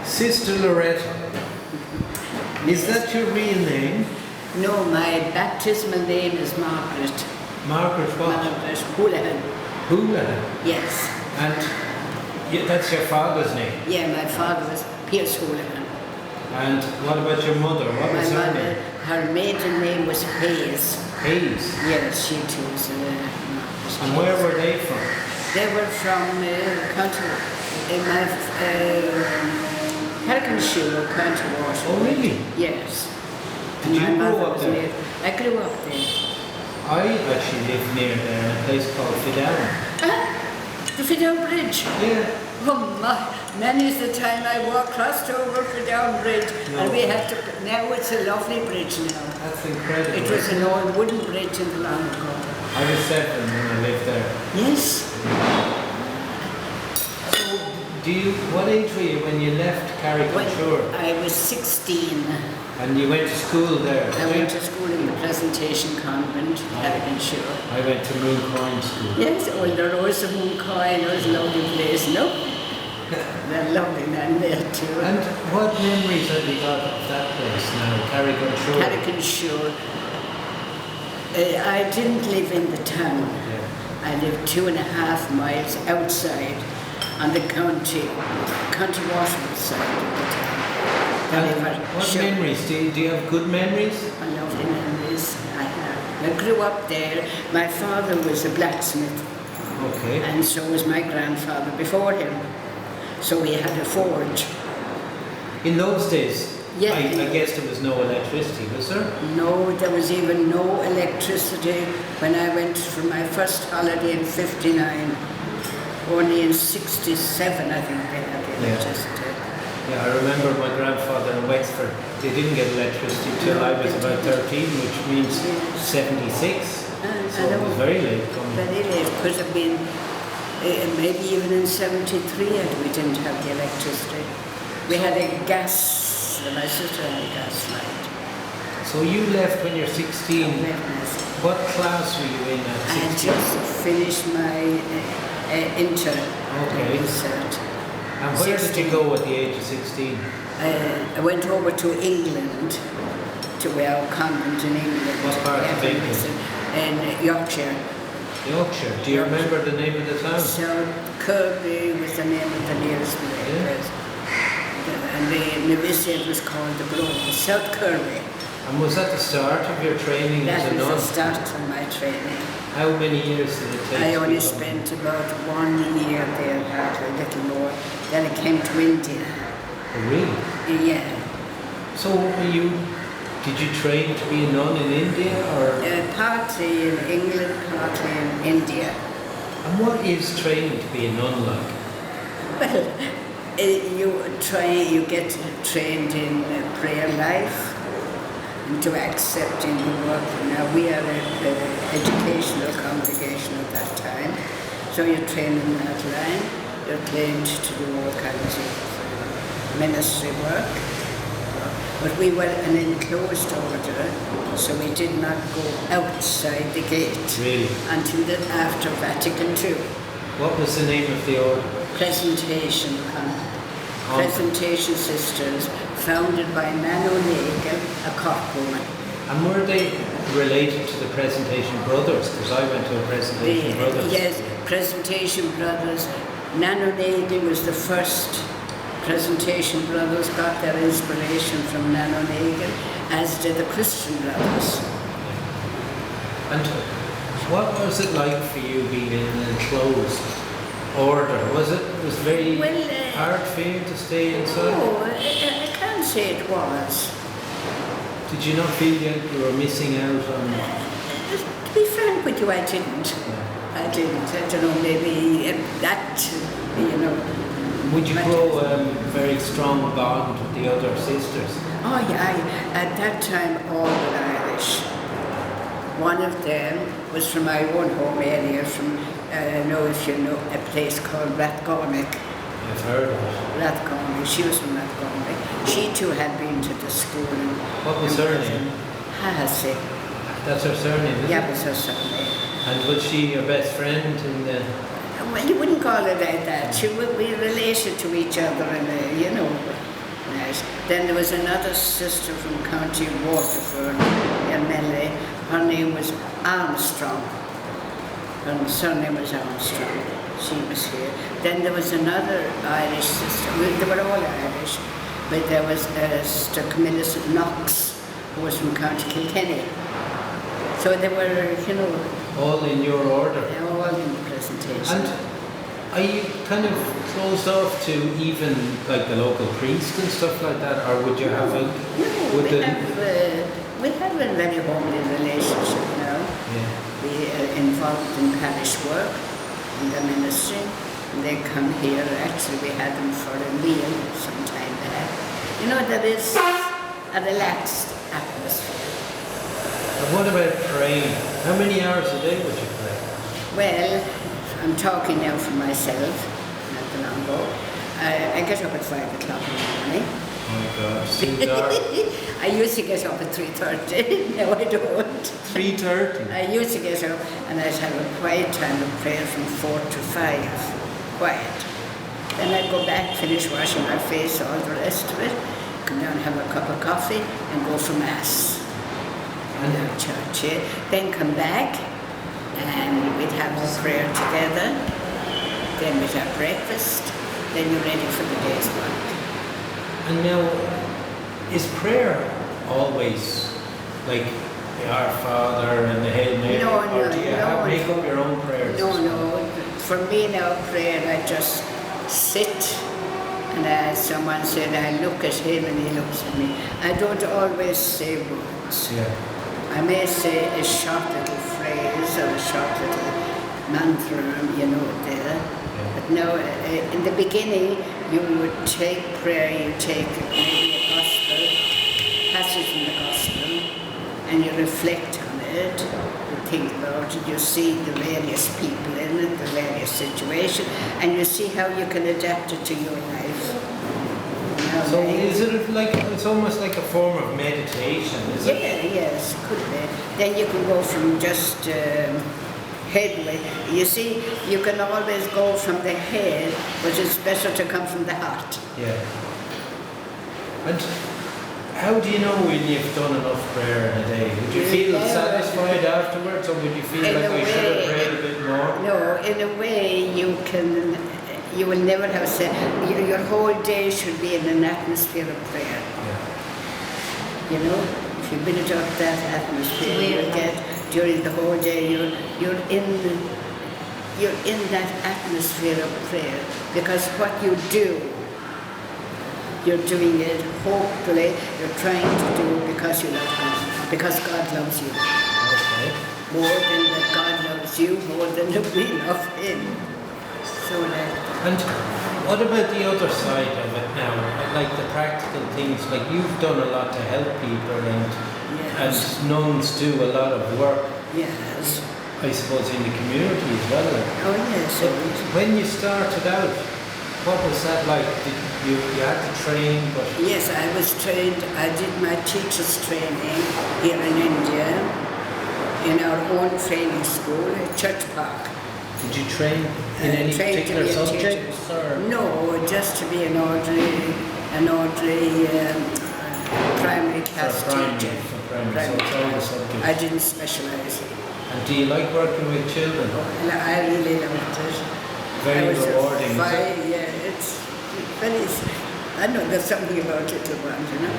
Sister Loreto. Is that your real name? No, my baptismal name is Margaret. Margaret what? Margaret Houlihan. Houlihan? Yes. And that's your father's name? Yeah, my father was Pierce Houlihan. And what about your mother? What was her name? Her maiden name was Hayes. Hayes? Yes, she too was And where were they from? They were from Carric An Suir, County Waterford. Oh, really? Yes. Did you grow up there? I grew up there. I actually lived near there in a place called Fidown. The Fidown Bridge? Yeah. Oh my, many's the time I crossed over Fidown Bridge, No. and we had to, now it's a lovely bridge now. That's incredible. It was an old wooden bridge in the long ago. I was 7 when I lived there. Yes. So, what age were you when you left Carric An Suir? I was 16. And you went to school there? I went to school in the Presentation Convent, Carric An Suir. I went to Mooncoin School. Yes, oh, there was a Mooncoin, there was a lovely place, no? They're lovely man there too. And what memories have you got of that place now, Carric An Suir? Carric An Suir. I didn't live in the town. Yeah. I lived 2.5 miles outside on the county Waterford side of the town. And what memories? Do you have good memories? Lovely memories I have. I grew up there. My father was a blacksmith. Okay. And so was my grandfather before him. So we had a forge. In those days, Yeah. I guess there was no electricity, was there? No, there was even no electricity when I went for my first holiday in '59. Only in '67, I think, they had electricity. Yeah, I remember my grandfather in Wexford, they didn't get electricity till I was about 13, which means 76. So it was very late coming. Very late. Could have been maybe even in '73 we didn't have the electricity. We had a gas, my sister had a gas light. So you left when you're 16. What class were you in at 16? I just finished my intern. Okay. And where did you go at the age of 16? I went over to England, to our convent in England. What part of England? In Yorkshire. Yorkshire. Do you remember the name of the town? South Kirby was the name of the nearest place. And the novitiate was called the Grove, South Kirby. And was that the start of your training as a nun? That was the start of my training. How many years did it take? I only spent about 1 year there, a little more. Then I came to India. Oh, really? Yeah. So did you train to be a nun in India, or? Partly in England, partly in India. And what is training to be a nun like? Well, you get trained in prayer life, into accepting the work. Now we are an educational congregation at that time, so you're trained in that line. You're trained to do all kinds of ministry work. But we were an enclosed order, so we did not go outside the gate Really? until after Vatican II. What was the name of the order? Presentation Sisters, founded by Nan O'Neill, a Cork woman. And were they related to the Presentation Brothers? Because I went to a Presentation Brothers. Yes, Presentation Brothers. Nan O'Neill was the first. Presentation Brothers got their inspiration from Nan O'Neill, as did the Christian Brothers. And what was it like for you being in an enclosed order? Was it very hard for you to stay inside? No, I can't say it was. Did you not feel that you were missing out on? To be frank with you, I didn't. I didn't. I don't know, maybe that, you know. Would you grow a very strong bond with the other sisters? Oh yeah, at that time all were Irish. One of them was from my own home area, from, I don't know if you know, a place called Rathgormick. I've heard of it. Rathgormick, she was from Rathgormick. She too had been to the school. What was her name? Hassey. That's her surname, is Yeah, it? was her surname. And was she your best friend in the... Well, you wouldn't call it like that. We related to each other, and you know. nice. Then there was another sister from County Waterford, Emily. Her name was Armstrong. Her surname was Armstrong. She was here. Then there was another Irish sister. Well, they were all Irish, but there was Sister Camilla Knox, who was from County Kilkenny. So they were, you know, all in your order. All in the presentation. And are you kind of closed off to even like the local priest and stuff like that, or would you have a? No, we have a very homely relationship now. Yeah. We are involved in parish work, in the ministry. And they come here. Actually, we had them for a meal some time back. You know, there is a relaxed atmosphere. And what about praying? How many hours a day would you pray? Well, I'm talking now for myself, not the long ago. I get up at 5 o'clock in the morning. Oh my God, it's too dark. I used to get up at 3:30. No, I don't. 3:30? I used to get up and I'd have a quiet time of prayer from 4 to 5. Quiet. Then I'd go back, finish washing my face, all the rest of it, come down, have a cup of coffee and go for Mass. And our church, yeah. Then come back and we'd have the prayer together. Then we'd have breakfast. Then you're ready for the day's work. And now, is prayer always like the Our Father and the Hail Mary? No, or do you make up your own prayers? No. For me now, prayer, I just sit and as someone said, I look at him and he looks at me. I don't always say words. Yeah. I may say a short little phrase or a short little mantra, you know, there. Yeah. But now, in the beginning, you would take prayer, you take maybe a gospel, passage in the gospel, and you reflect on it, you think about it, you see the various people in it, the various situations, and you see how you can adapt it to your life. So is it like, it's almost like a form of meditation, is it? Yeah, yes, could be. Then you can go from just headway. You see, you can always go from the head, but it's better to come from the heart. Yeah. And how do you know when you've done enough prayer in a day? Would you feel satisfied afterwards, or would you feel like I should have prayed a bit more? No, in a way you will never have said, your whole day should be in an atmosphere of prayer. Yeah. You know, if you build up that atmosphere, you get during the whole day, you're in that atmosphere of prayer, because what you do, you're doing it hopefully, you're trying to do because you love God, because God loves you. Okay. More than that God loves you, more than that we love Him. So and what about the other side of it now? Like the practical things, like you've done a lot to help people, yes. And nuns do a lot of work. Yes. I suppose in the community as well. Oh yes. So when you started out, what was that like? Did you had to train, but yes, I was trained. I did my teacher's training here in India, in our own training school at Church Park. Did you train in any particular subjects? No, just to be an ordinary primary class teacher. So it's all the subjects. I didn't specialise. And do you like working with children? I really loved it. Very rewarding, is it? Yeah, it's very, I know there's something about little ones, you know.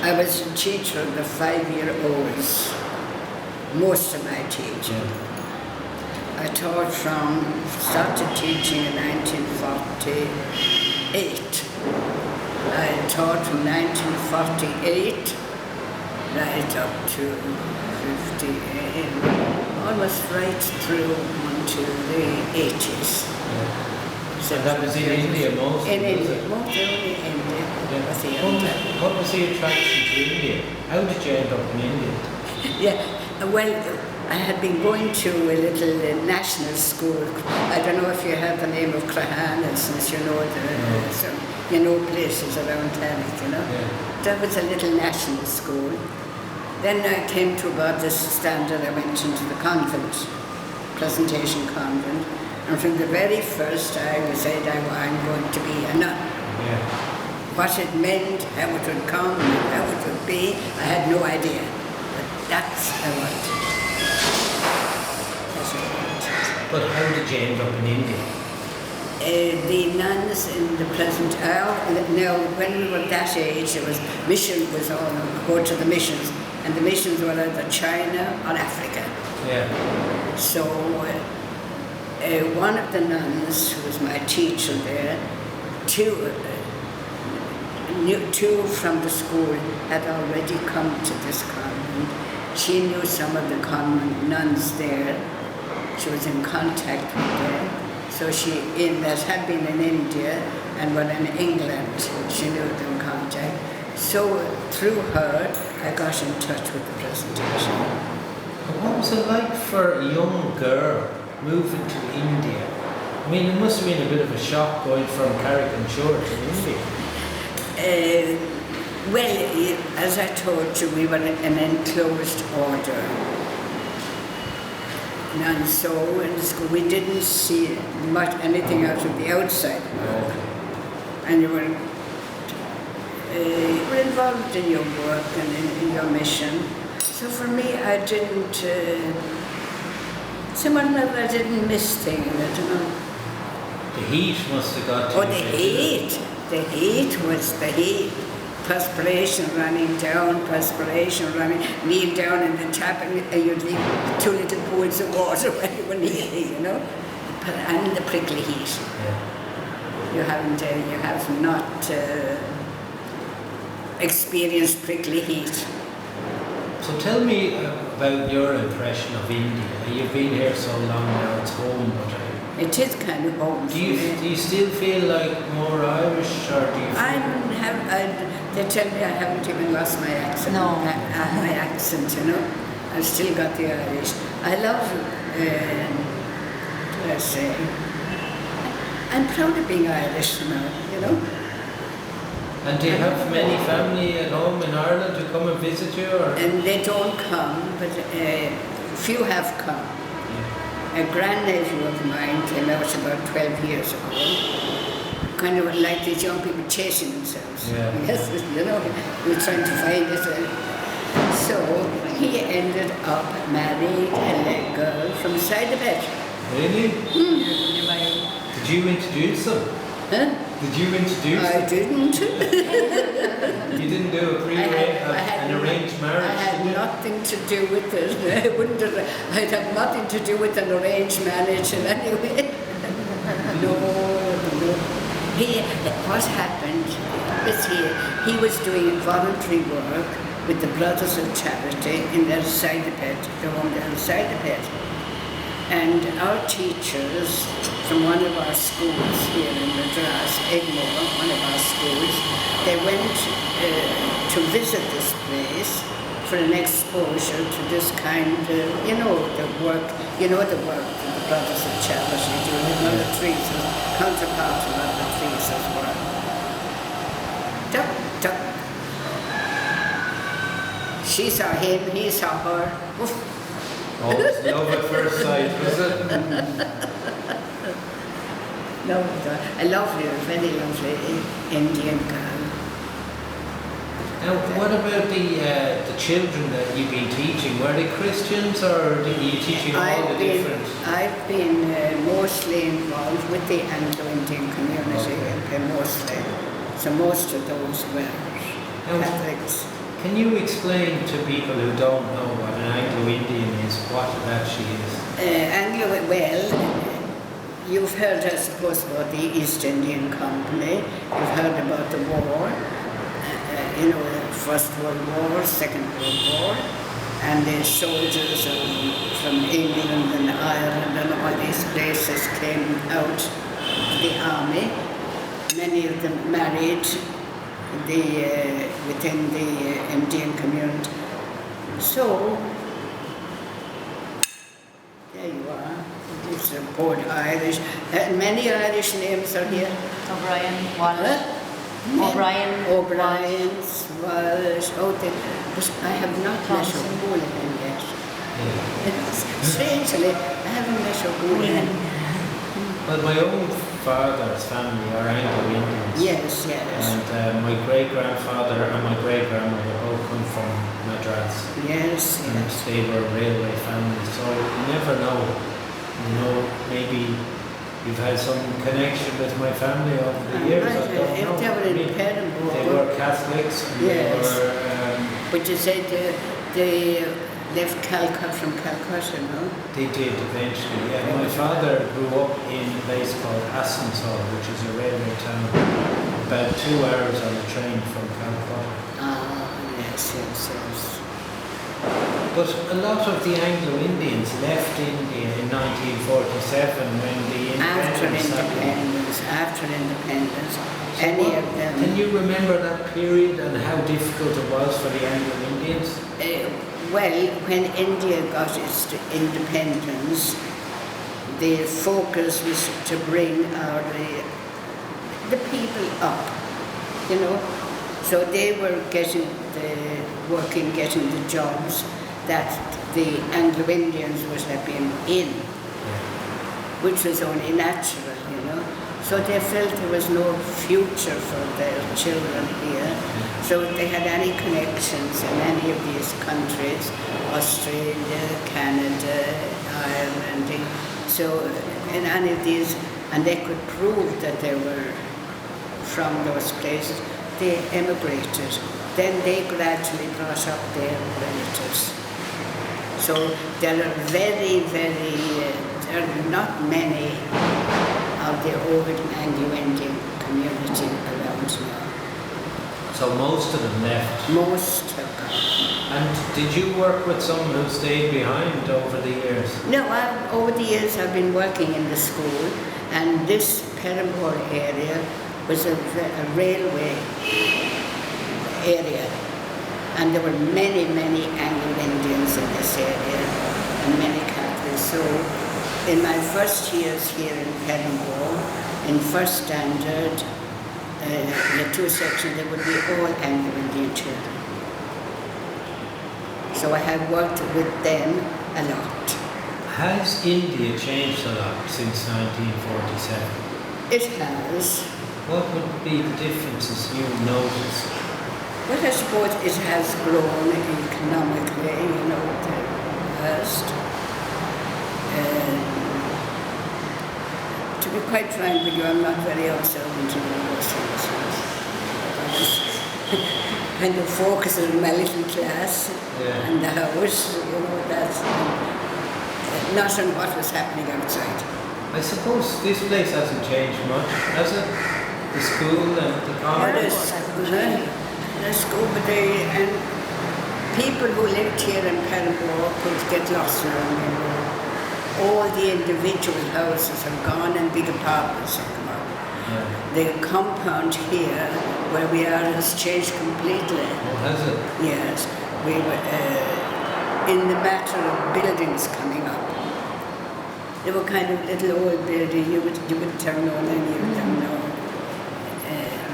I was a teacher of the 5-year-olds, most of my teaching. I taught started teaching in 1948. I taught from 1948 right up to 58, almost right through onto the 80s. So that was in India mostly, in was India, it? mostly only India. Yeah. What was the attraction to India? How did you end up in India? Yeah, well, I had been going to a little national school. I don't know if you have the name of Carric, since you know places around Carric, you know. Yeah. That was a little national school. Then I came to about this standard. I went into the convent, Presentation Convent, and from the very first I said I'm going to be a nun. Yeah. what it meant, how it would come, how it would be, I had no idea. But that's how I wanted. That's what I wanted. But how did you end up in India? The nuns in the present hour, now when we were that age, mission was all go to the missions, and the missions were either China or Africa. Yeah. So one of the nuns, who was my teacher there, two from the school had already come to this convent. She knew some of the convent nuns there. She was in contact with them. So that had been in India and were in England. She knew them in contact. So through her, I got in touch with the presentation. What was it like for a young girl moving to India? I mean, it must have been a bit of a shock going from Carric An Suir to India. Well, as I told you, we were an enclosed order. And so in school, we didn't see anything out of the outside world. And you were involved in your work and in your mission. So for me, I didn't, someone that I didn't miss things, I don't know. The heat must have got to you. Oh, the heat was the heat. Perspiration running, kneel down in the tap and you'd leave 2 little pools of water when you were kneeling, you know. And the prickly heat. Yeah. You have not experienced prickly heat. So tell me about your impression of India. You've been here so long now, it's home, but it is kind of home. do you still feel like more Irish, or do you feel... They tell me I haven't even lost my accent. No. My accent, you know. I've still got the Irish. I love, let's say, I'm proud of being Irish now, you know. And do you have many family at home in Ireland who come and visit you? Or? And they don't come, but few have come. A grandnephew of mine came out about 12 years ago. Kind of like these young people chasing themselves. Yeah. Yes, you know, we're trying to find it. So he ended up married a girl from side of it. Really? Did you introduce them? Huh? Did you introduce I them? didn't. You didn't do an arranged marriage? I had nothing to do with it. I'd have nothing to do with an arranged marriage in any way. No. What happened is he was doing voluntary work with the Brothers of Charity in their side of it, the one down side of it. And our teachers from one of our schools here in Madras, Egmore, one of our schools, they went to visit this place for an exposure to this kind of, the work that the Brothers of Charity do with other trees, counterpart of other trees as well. Duck, duck. She saw him, he saw her. Oof. Oh, it's love at first sight, was it? No, a lovely, very lovely Indian girl. Now, what about the children that you've been teaching? Were they Christians, or are you teaching all the different? I've been mostly involved with the Anglo-Indian community, mostly. So most of those were Catholics. Can you explain to people who don't know what an Anglo-Indian is, what it actually is? You've heard, I suppose, about the East Indian Company. You've heard about the war. First World War, Second World War, and the soldiers from England and Ireland and all these places came out to the army. Many of them married within the Indian community. So, there you are. It's both Irish. Many Irish names are here. O'Brien, Wallace. O'Brien's, Walsh, but I have not met Houlihan yet. Strangely, I haven't met Houlihan. Well, my own father's family are Anglo-Indians. Yes, yes. And my great-grandfather and my great-grandmother both come from Madras. Yes, And yes. they were railway families, so you never know. You know, maybe you've had some connection with my family over the years. I don't know. If they were in Perambur. They were Catholics. And Yes. They were. But you said they left Calcutta from Calcutta, no? They did eventually. Yeah. My father grew up in a place called Asansol, which is a railway town, about 2 hours on a train from Calcutta. Ah, yes, yes, yes. But a lot of the Anglo-Indians left India in 1947 when the independence happened. After independence, So any what- of them. Can you remember that period and how difficult it was for the Anglo-Indians? Well, when India got its independence, the focus was to bring the people up, you know. So they were getting getting the jobs that the Anglo-Indians would have been in, which was only natural, you know. So they felt there was no future for their children here. So if they had any connections in any of these countries, Australia, Canada, Ireland, so in any of these, and they could prove that they were from those places, they emigrated. Then they gradually brought up their relatives. So there are there are not many of the old Anglo-Indian community around now. So most of them left. Most have gone. And did you work with someone who stayed behind over the years? No, over the years I've been working in the school, and this Perambur area was a railway area, and there were many Anglo-Indians in this area, and many Catholics. So in my first years here in Perambur, in first standard, the two sections, there would be all Anglo-Indian children. So I have worked with them a lot. Has India changed a lot since 1947? It has. What would be the differences you noticed? But I suppose it has grown economically, you know, the first. To be quite frank with you, I'm not very observant in those things. Kind of focus on my little class and the house, you know, that's not on what was happening outside. I suppose this place hasn't changed much, has it? The school and the college? The school, but and people who lived here in Perambur could get lost around here. All the individual houses have gone and big apartments have come up. Yeah. The compound here, where we are, has changed completely. Oh, has it? Yes, we were in the matter of buildings coming up. They were kind of little old buildings. You would tell no any of them, no.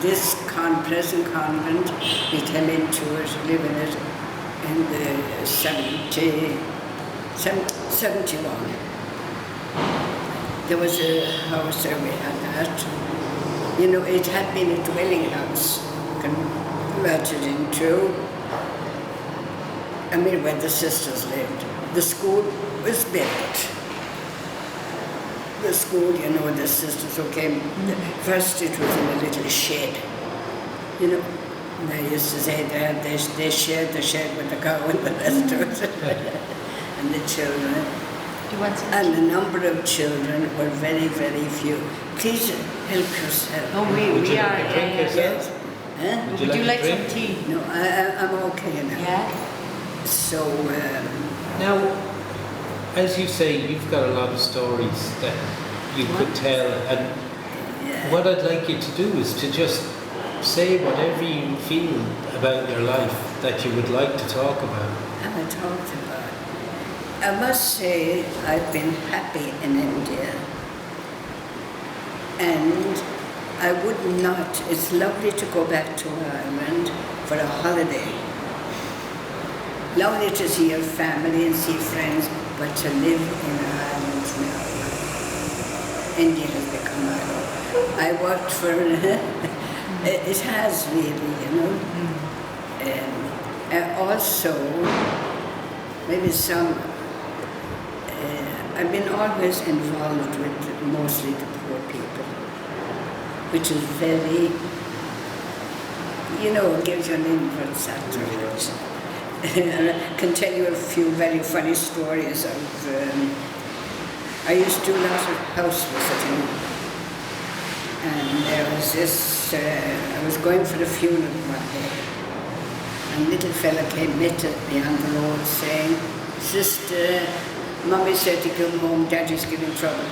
This present convent, we came into it, live in it in the 71. There was a house there, we had that. You know, it had been a dwelling house converted into, I mean, where the sisters lived. The school was built. The school, you know, the sisters who came, first it was in a little shed. You know, they used to say they shared the shed with the cow and the rest of it. And the children. Do you want some And tea? the number of children were very few. Please help yourself. Oh, Would you we are. like a drink yourself? Yes. Huh? Would Would you like some a drink? tea? No, I'm okay now. Yeah. So, Now, as you say, you've got a lot of stories that you could tell, and what I'd like you to do is to just say whatever you feel about your life that you would like to talk about. have I talked about? I must say I've been happy in India. And I would not, it's lovely to go back to Ireland for a holiday. Lovely to see your family and see friends, but to live in Ireland now. India has become my home. I worked for, it has really, you know. Also, maybe I've been always involved with mostly the poor people, which is very, you know, gives you an inwards activity. I can tell you a few very funny stories of, I used to do a lot of house visiting, and there was this, I was going for the funeral one day, and a little fella came met me on the road saying, "Sister, Mommy said to come home, Daddy's giving trouble."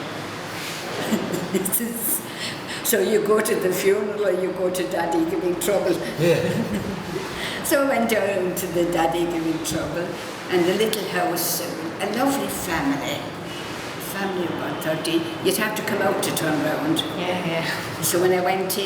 So you go to the funeral or you go to Daddy giving trouble? Yeah. So I went down to the Daddy giving trouble, and the little house, a lovely family of about 30. You'd have to come out to turn round. Yeah. So when I went in,